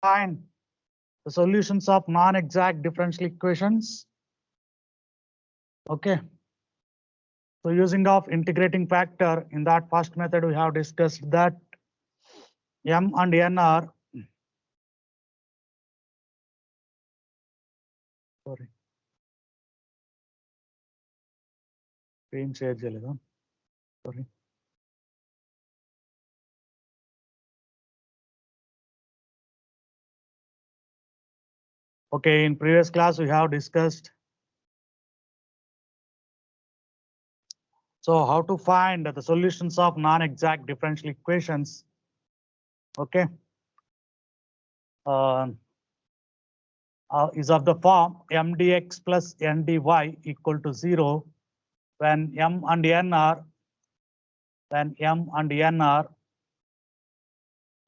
find the solutions of non-exact differential equations. Okay. So using of integrating factor, in that first method we have discussed that m and n are screen share cheyaledu. Sorry. Okay, in previous class we have discussed. So how to find the solutions of non-exact differential equations? Okay. Is of the form m dx plus n dy equal to 0 when m and n are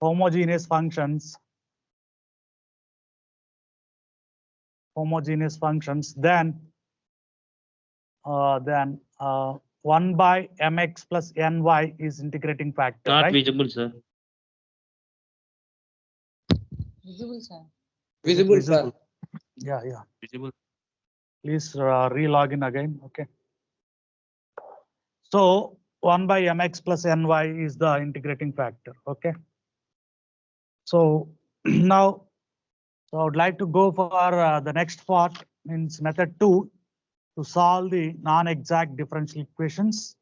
homogeneous functions. Then 1 by mx plus ny is integrating factor. Not right? visible, sir. Visible, sir. Visible, sir. Yeah. Visible. Please re-log in again. Okay. So 1 by mx plus ny is the integrating factor. Okay. So now, I would like to go for the next part, means method 2, to solve the non-exact differential equations.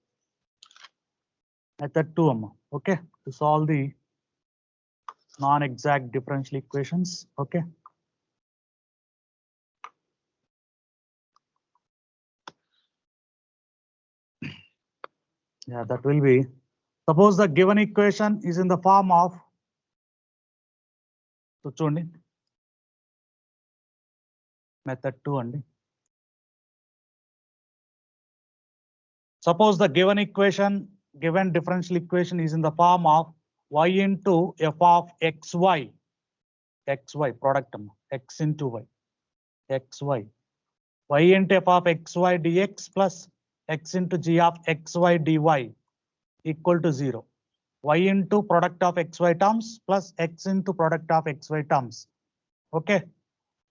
Method 2, amma. Okay, to solve the non-exact differential equations. Okay. Yeah, that will be, suppose the given equation is in the form of, so chudandi, method 2 andi. Suppose the given differential equation is in the form of y into f of xy, product x into y, xy, y into f of xy dx plus x into g of xy dy equal to 0. Y into product of xy terms plus x into product of xy terms. Okay.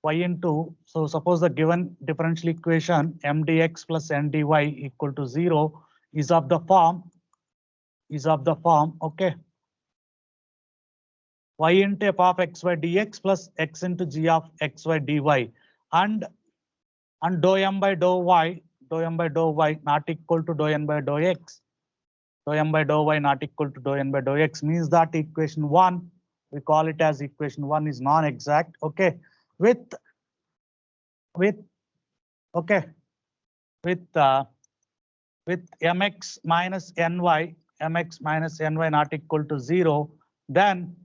Y into, so suppose the given differential equation m dx plus n dy equal to 0 is of the form, okay, y into f of xy dx plus x into g of xy dy and dou m by dou y not equal to dou n by dou x. Dou m by dou y not equal to dou n by dou x means that equation 1, we call it as equation 1, is non-exact. Okay. With mx minus ny not equal to 0, then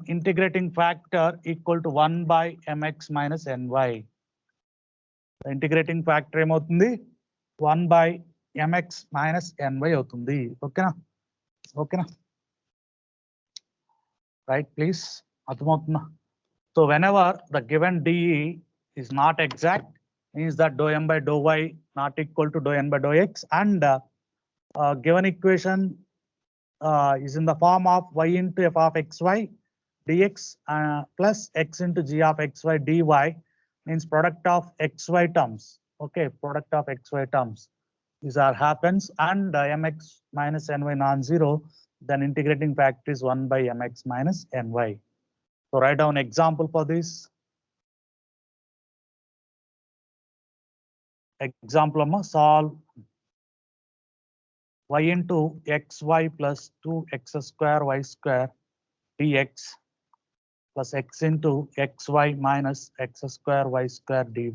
integrating factor equal to 1 by mx minus ny. The integrating factor ఏమవుతుంది 1 by mx minus ny అవుతుంది. ఓకేనా right, please, అర్థమవుతుందా? So whenever the given DE is not exact, means that dou m by dou y not equal to dou n by dou x, and given equation is in the form of y into f of xy dx plus x into g of xy dy, means product of xy terms. Okay, product of xy terms. These are happens and mx minus ny non-zero, then integrating factor is 1 by mx minus ny. So write down example for this. Example, solve y into xy plus 2x square y square dx plus x into xy minus x square y square dy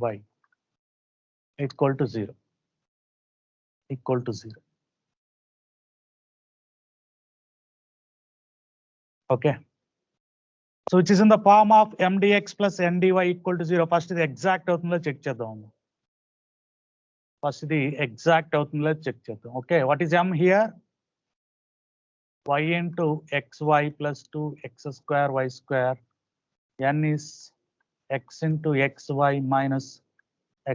equal to 0. Okay. So which is in the form of m dx plus n dy equal to 0. First the exact అవుతుందో check చేద్దాం. First the exact అవుతుందో check చేద్దాం. Okay, what is m here? Y into xy plus 2x square y square. N is x into xy minus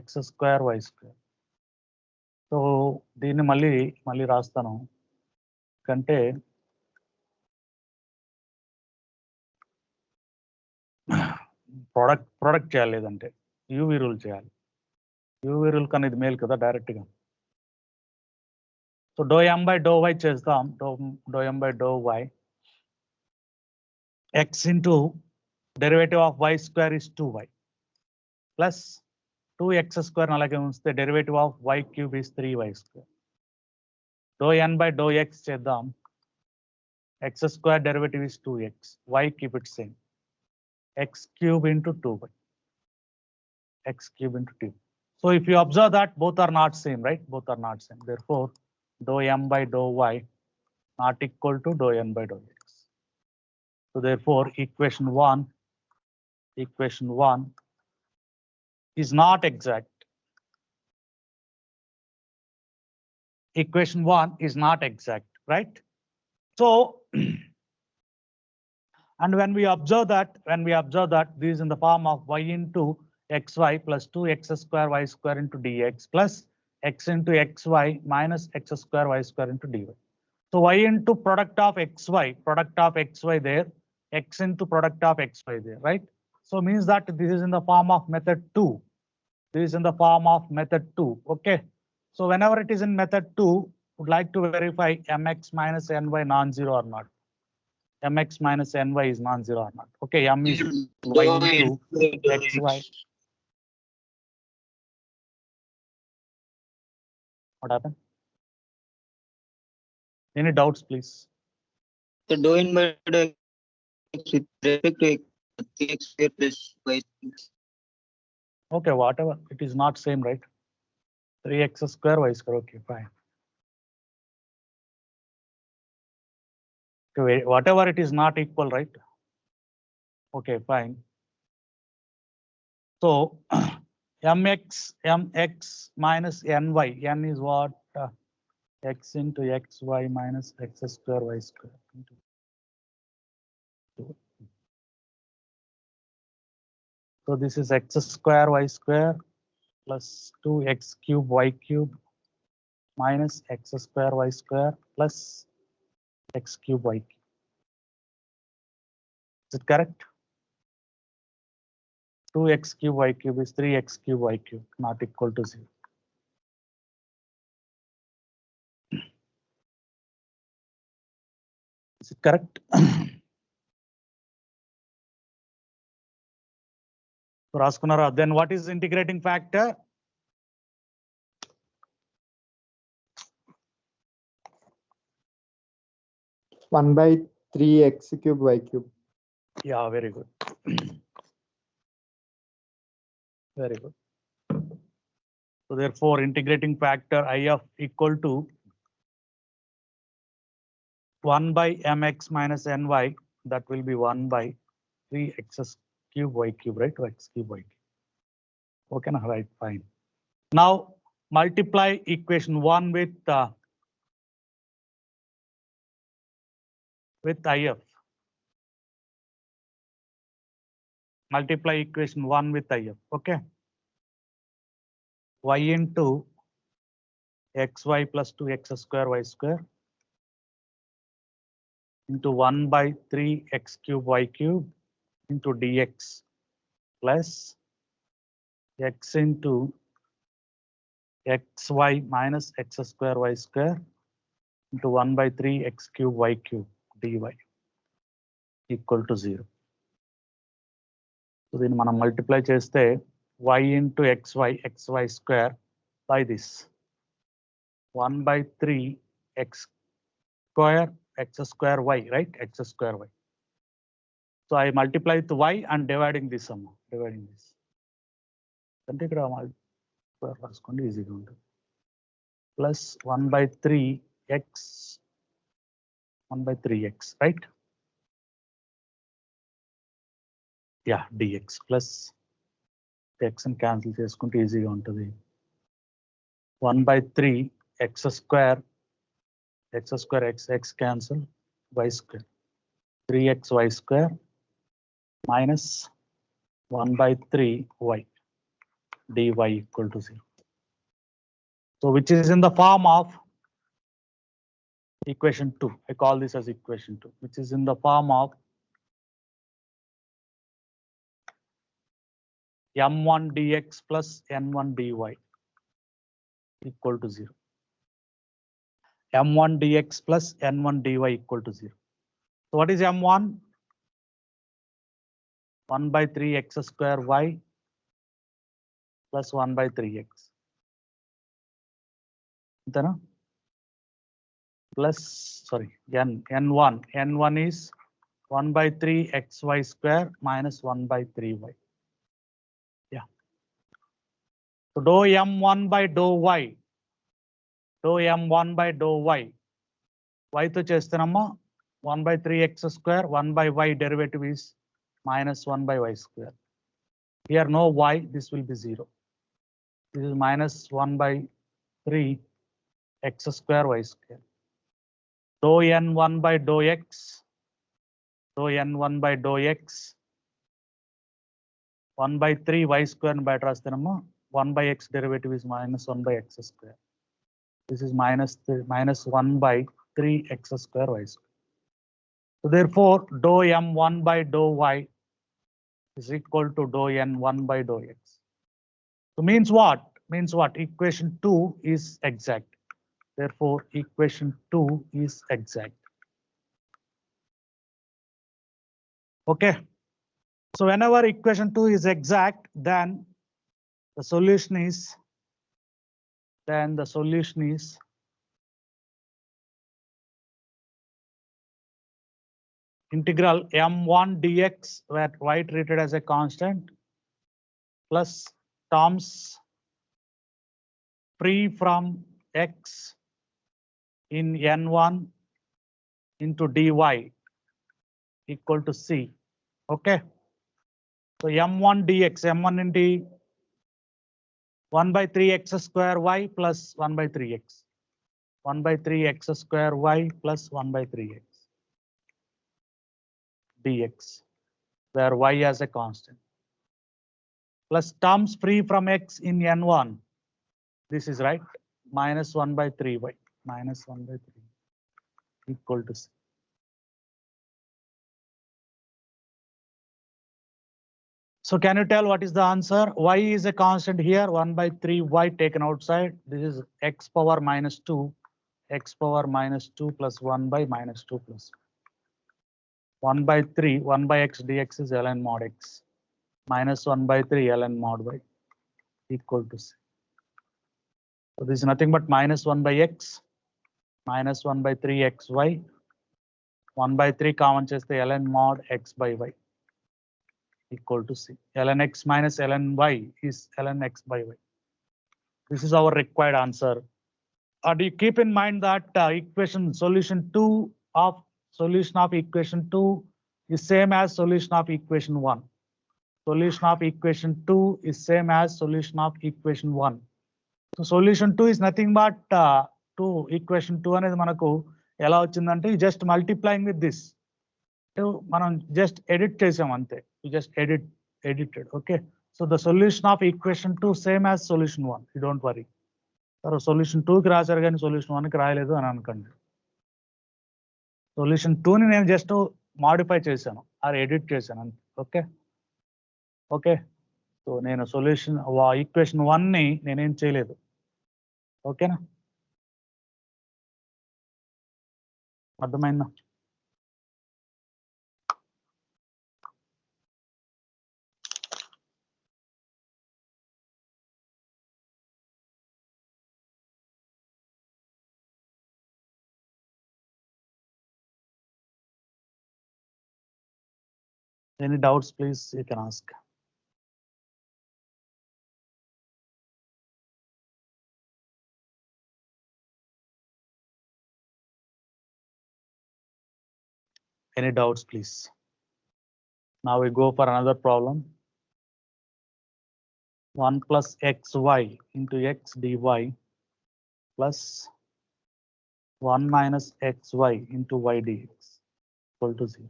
x square y square. So దీన్ని మళ్ళీ రాస్తాను కంటే product చేయాలి లేదంటే యూవీ రూల్ చేయాలి. UV rule కన్నా ఇది మేలు కదా డైరెక్ట్ గా. So do M by do Y చేద్దాం. Do M by do Y x into derivative of y square is 2y plus 2x square అలాగే ఉంచితే derivative of y cube is 3y square. డో n by డో x చేద్దాం. x square derivative is 2x, y keep it same, x cube into 2y, x cube into 2. So if you observe that both are not same, right? Both are not same. Therefore, dou m by dou y not equal to dou n by dou x. So therefore, equation 1 is not exact. Equation 1 is not exact, right? So, and when we observe that this is in the form of y into xy plus 2x square y square into dx plus x into xy minus x square y square into dy. So y into product of xy there, x into product of xy there, right? So means that this is in the form of method 2. This is in the form of method 2. Okay. So whenever it is in method 2, would like to verify mx minus ny non-zero or not. Mx minus ny is non-zero or not. Okay, m is y into xy. What happened? Any doubts, please? The dou n by dou x with respect to x 3x square plus y. Okay, whatever. It is not same, right? 3x square y square. Okay, fine. Okay, whatever it is not equal, right? Okay, fine. So mx minus ny. N is what? X into xy minus x square y square. So this is x square y square plus 2x cube y cube minus x square y square plus x cube y cube. Is it correct? 2x cube y cube is 3x cube y cube, not equal to 0. Is it correct? So Raskunara, then what is integrating factor? One by 3x cube y cube. Yeah, very good. Very good. So therefore, integrating factor I of equal to 1 by mx minus ny. That will be 1 by 3x cube y cube, right? Or x cube y cube. Okay, right, fine. Now multiply equation 1 with if. Multiply equation 1 with if. Okay. Y into xy plus 2x square y square into 1 by 3x cube y cube into dx plus x into xy minus x square y square into 1 by 3x cube y cube dy equal to 0. So then మనం multiply చేస్తే y into xy square by this 1 by 3 x square y, right? X square y. So I multiply with y and dividing this sum, dividing this. అంటే ఇక్కడ రాసుకోండి ఈజీగా ఉంటుంది. Plus 1 by 3x, 1 by 3x, right? Yeah, dx plus x and cancel చేసుకుంటే ఈజీగా ఉంటుంది. 1 by 3 x square x cancel y square 3x y square minus 1 by 3 y dy equal to 0. So which is in the form of equation 2. I call this as equation 2, which is in the form of m1 dx plus n1 dy equal to 0. m1 dx plus n1 dy equal to 0. So what is m1? 1 by 3 x square y plus 1 by 3x. Plus, sorry, n1 is 1 by 3 xy square minus 1 by 3y. Yeah. So dou m1 by dou y, dou m1 by dou y, y to చేస్తున్నామా 1 by 3x square, 1 by y derivative is minus 1 by y square. Here no y, this will be 0. This is minus 1 by 3 x square y square. Dou n1 by dou x, dou n1 by dou x, 1 by 3 y square ని బయట రాస్తున్నాము. 1 by x derivative is minus 1 by x square. This is minus 1 by 3 x square y square. So therefore, dou m1 by dou y is equal to dou n1 by dou x. So means what? Means what? Equation 2 is exact. Therefore, equation 2 is exact. Okay. So whenever equation 2 is exact, then the solution is integral m1 dx, where y treated as a constant, plus terms free from x in n1 into dy equal to c. Okay. So m1 dx, m1 into 1 by 3x square y plus 1 by 3x. 1 by 3x square y plus 1 by 3x dx, where y as a constant, plus terms free from x in n1. This is right, minus 1 by 3y, minus 1 by 3 equal to c. So can you tell what is the answer? Y is a constant here, 1 by 3y taken outside. This is x power minus 2, x power minus 2 plus 1 by minus 2 plus 1 by 3, 1 by x dx is ln mod x, minus 1 by 3 ln mod y equal to c. So this is nothing but minus 1 by x, minus 1 by 3 xy, 1 by 3 common cheste ln mod x by y equal to c. Ln x minus ln y is ln x by y. This is our required answer. Do you keep in mind that solution of equation 2 is same as solution of equation 1. Solution of equation 2 is same as solution of equation 1. So solution 2 is nothing but equation 2 అనేది మనకు ఎలా వచ్చిందంటే just multiplying with this. మనం just edit చేసాం అంతే. You just edited. Okay. So the solution of equation 2 same as solution 1. You don't worry. Solution 2కి రాశారు కానీ సొల్యూషన్ 1కి రాయలేదు అని అనుకోండి. సొల్యూషన్ 2ని నేను జస్ట్ మాడిఫై చేశాను, అది ఎడిట్ చేశాను అంతే. Okay okay. సో నేను సొల్యూషన్ ఈక్వేషన్ 1ని నేనేం చేయలేదు. ఓకేనా, అర్థమైందా? Any doubts, please, you can ask. Any doubts, please? Now we go for another problem. 1 plus xy into x dy plus 1 minus xy into y dx equal to 0.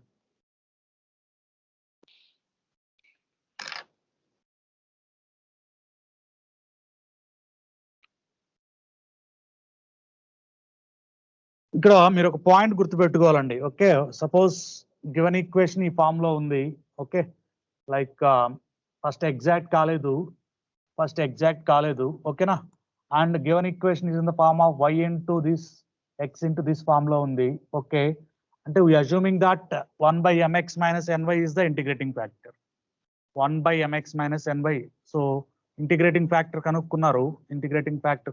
ఇక్కడ మీరు ఒక point గుర్తుపెట్టుకోవాలండి. Okay, suppose given equation ఈ form లో ఉంది. Okay, like first exact కాలేదు ఓకేనా. And given equation is in the form of y into this x into this form లో ఉంది. ఓకే, అంటే we assuming that 1/mx minus ny is the integrating factor. 1/mx minus ny. So integrating factor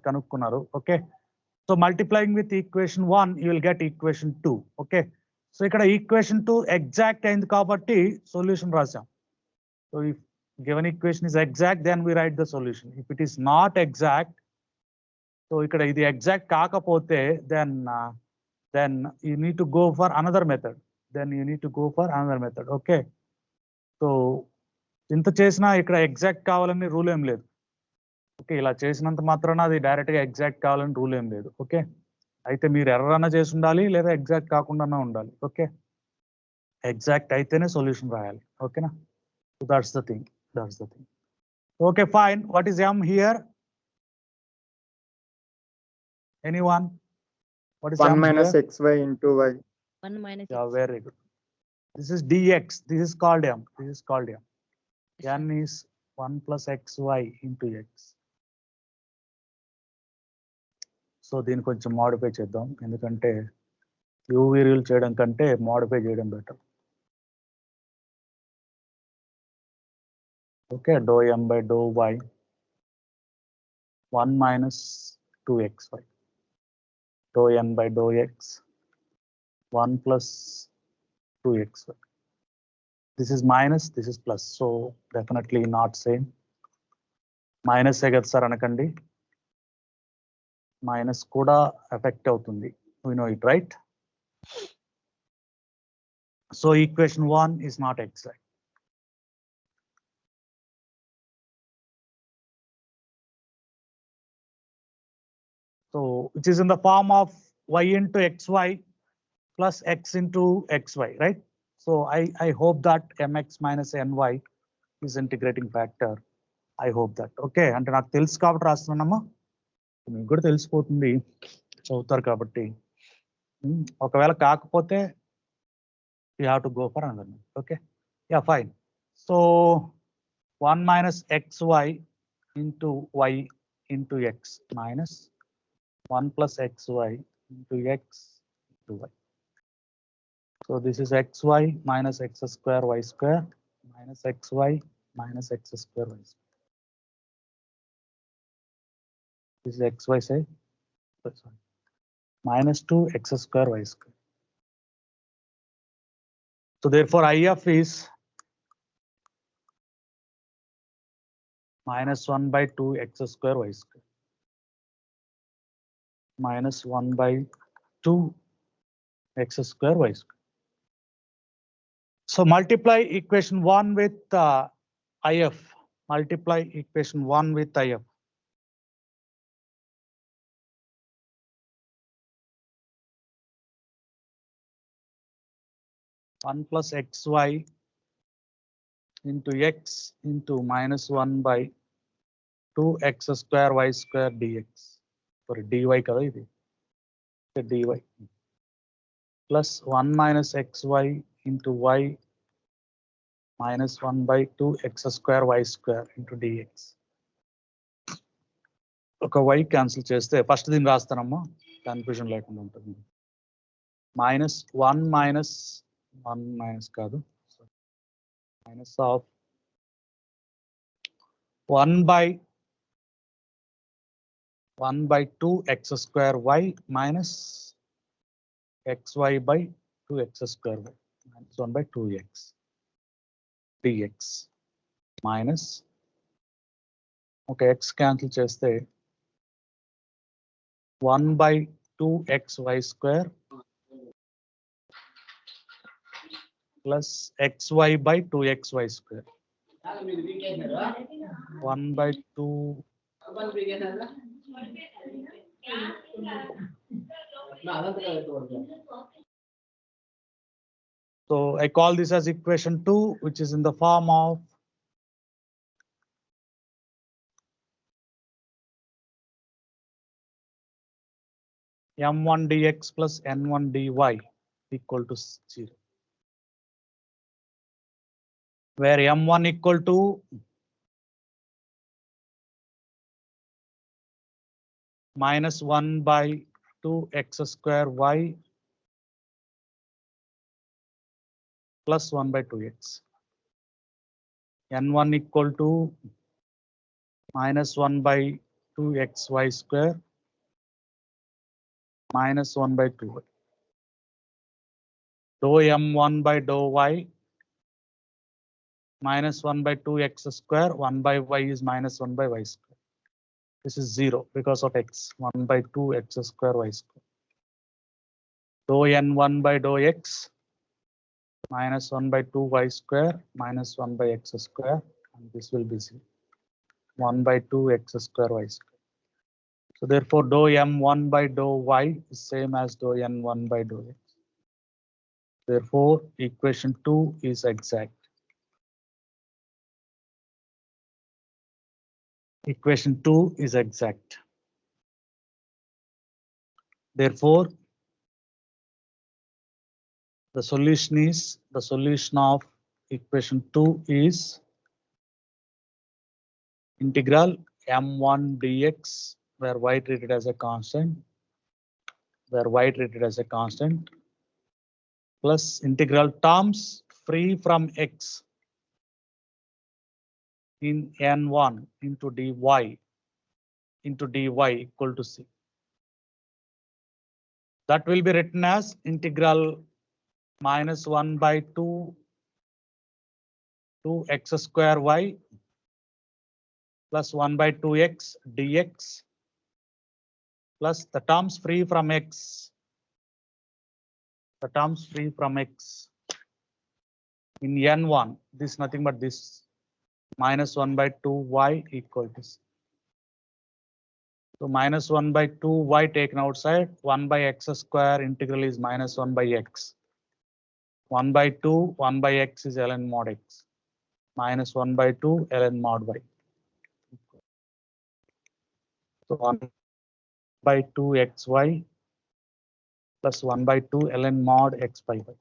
కనుక్కున్నారు. Okay, so multiplying with equation 1 you will get equation 2. Okay, so ఇక్కడ equation 2 exact అయింది కాబట్టి solution రాసాం. So if given equation is exact then we write the solution. If it is not exact, so ఇక్కడ ఇది exact కాకపోతే then you need to go for another method. Okay, so ఇంత చేసినా ఇక్కడ exact కావాలని రూల్ ఏం లేదు. ఓకే, ఇలా చేసినంత మాత్రాన అది డైరెక్ట్ గా ఎగ్జాక్ట్ కావాలని రూల్ ఏం లేదు. ఓకే, అయితే మీరు ఎర్రర్ అన్న చేసి ఉండాలి లేదా ఎగ్జాక్ట్ కాకుండా ఉండాలి. ఓకే, ఎగ్జాక్ట్ అయితేనే సొల్యూషన్ రాయాలి. ఓకేనా, so that's the thing. Okay fine. What is m here? Anyone? What is 1 m minus here? xy into y. 1 minus Yeah, x. very good. This is dx. This is called m. N is 1 plus xy into x. So దీన్ని కొంచెం modify చేద్దాం, ఎందుకంటే UV rule చేయడం కంటే modify చేయడం better. Okay, డో m by డో y 1 minus 2xy. Dou n by dou x 1 plus 2xy. This is minus, this is plus, so definitely not same. Minus ఏ కదా సార్ అనకండి, మైనస్ కూడా ఎఫెక్ట్ అవుతుంది. We know it, right? So equation 1 is not exact. So which is in the form of y into xy plus x into xy, right? So I hope that mx minus ny is integrating factor. I hope that. Okay, అంటే నాకు తెలుసు కాబట్టి రాస్తున్నానమ్మా, మీకు కూడా తెలిసిపోతుంది చదువుతారు కాబట్టి. ఒకవేళ కాకపోతే you have to go for another. Okay, yeah, fine. So 1 minus xy into y into x minus 1 plus xy into x into y. So this is xy minus x square y square minus xy minus x square y square. This is xy say minus 2 x square y square. So therefore IF is minus 1 by 2 x square y square minus 1 by 2 x square y square. So multiply equation 1 with IF. Multiply equation 1 with IF. One plus xy into x into minus 1 by 2 x square y square dx. Sorry, dy kada idi. dy plus 1 minus xy into y minus 1 by 2 x square y square into dx. ఒక y cancel చేస్తే first దీన్ని రాస్తానమ్మా, confusion లేకుండా ఉంటుంది. Minus 1 minus కాదు, minus of 1 by 2 x square y minus xy by 2 x square y minus 1 by 2x dx minus, ఒక x cancel చేస్తే 1 by 2 xy square plus xy by 2xy square. 1 by 2 so I call this as equation 2, which is in the form of m1 dx plus n1 dy equal to 0, where m1 equal to minus 1 by 2 x square y plus 1 by 2x. N1 equal to minus 1 by 2xy square minus 1 by 2. Dou m1 by dou y minus 1 by 2x square, 1 by y is minus 1 by y square. This is 0 because of x, 1 by 2 x square y square. Dou n1 by dou x minus 1 by 2 y square minus 1 by x square, and this will be 0. 1 by 2 x square y square. So therefore dou m1 by dou y is same as dou n1 by dou x. Therefore equation 2 is exact. Equation 2 is exact. Therefore the solution of equation 2 is integral m1 dx, where y treated as a constant, plus integral terms free from x in n1 into dy equal to c. That will be written as integral minus 1 by 2 x square y plus 1 by 2x dx plus the terms free from x. The terms free from x in n1, this nothing but this minus 1 by 2y equal to c. So minus 1 by 2y taken outside, 1 by x square integral is minus 1 by x. 1 by 2, 1 by x is ln mod x. Minus 1 by 2 ln mod y. So 1 by 2 xy plus 1 by 2 ln mod x by y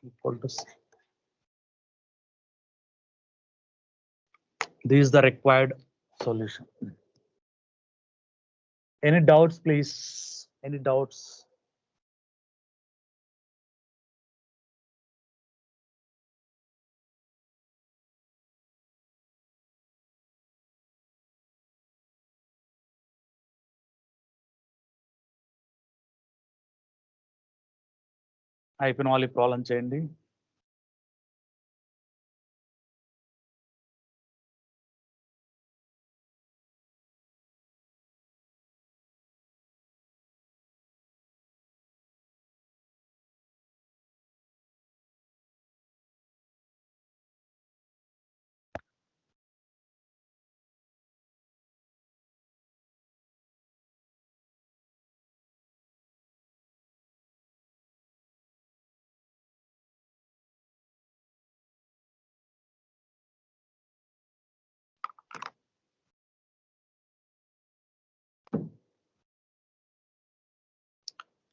equal to c. This is the required solution. Any doubts, please? Any doubts? అయిపోయిన వాళ్ళు problem చేయండి.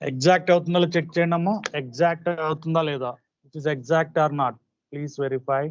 Exact అవుతుందో check చేయండి అమ్మా. Exact అవుతుందా లేదా? It is exact or not? Please verify.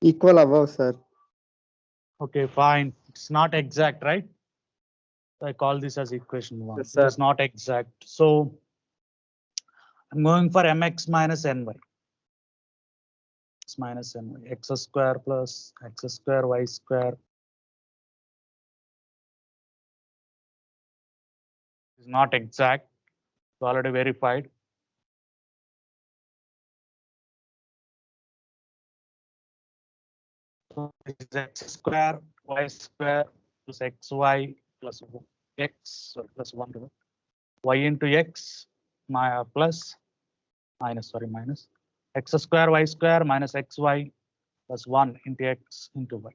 Equal above, sir. Okay, fine. It's not exact, right? I call this as equation 1. Yes, It sir. is not exact. So I'm going for mx minus ny. X minus ny. X square plus x square y square is not exact. already verified. So this is x square y square plus xy plus x plus 1 y into x plus minus x square y square minus xy plus 1 into x into y.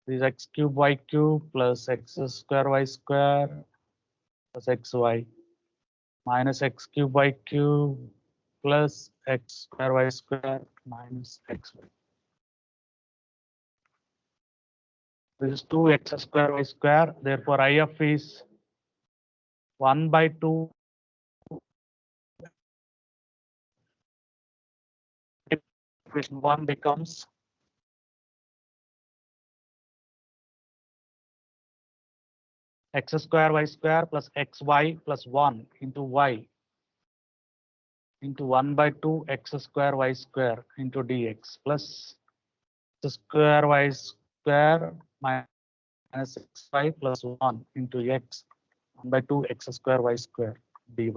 This is x cube y cube plus x square y square plus xy minus x cube y cube plus x square y square minus xy. This is 2x square y square. Therefore, IF is 1/2. Equation 1 becomes x square y square plus xy plus 1 into y into 1/2 x square y square into dx plus x square y square minus xy plus 1 into x 1/2 x square y square dy.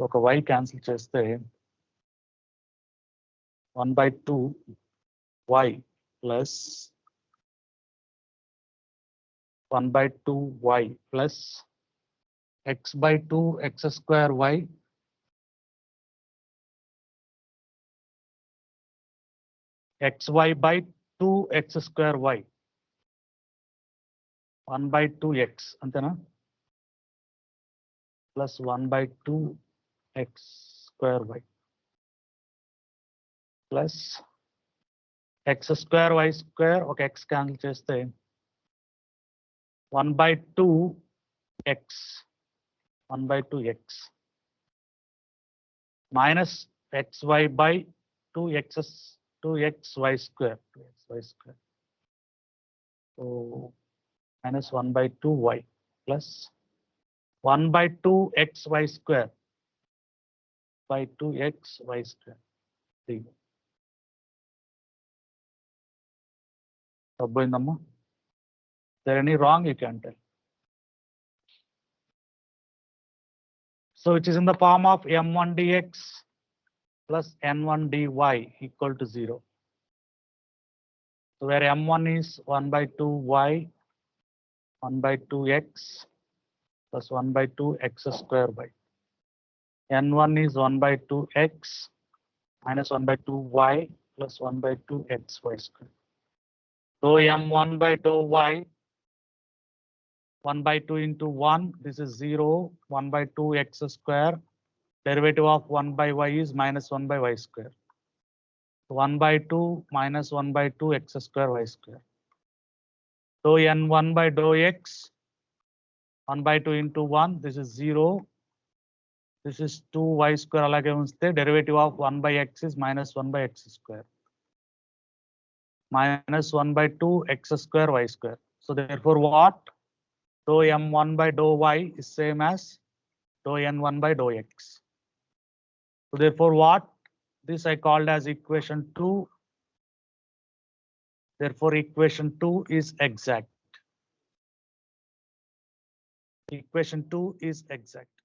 ఒక y cancel చేస్తే 1/2 y plus 1/2 y plus x/2 x square y xy by 2 x square y 1/2 x అంతేనా plus 1/2 x square y plus x square y square ఒక x cancel చేస్తే 1/2 x 1/2 x minus xy by 2xy square 2xy square. So minus 1/2 y plus 1/2 xy square by 2xy square. అర్థమైందమ్మా? There any wrong you can tell. So which is in the form of m1 dx plus n1 dy equal to 0. So where m1 is 1/2 y 1/2 x plus 1/2 x square y. n1 is 1/2 x minus 1/2 y plus 1/2 xy square. So m1/2 y 1/2 into 1, this is 0, 1/2 x square, derivative of 1/y is minus 1/y square. 1/2 minus 1/2 x square y square. So n1/dou x 1/2 into 1, this is 0. This is 2y square అలాగే ఉంచితే derivative of 1/x is minus 1/x square. Minus 1/2 x square y square. So therefore what? Dou m1/dou y is same as dou n1/dou x. So therefore what? This I called as equation 2. Therefore equation 2 is exact. Equation 2 is exact.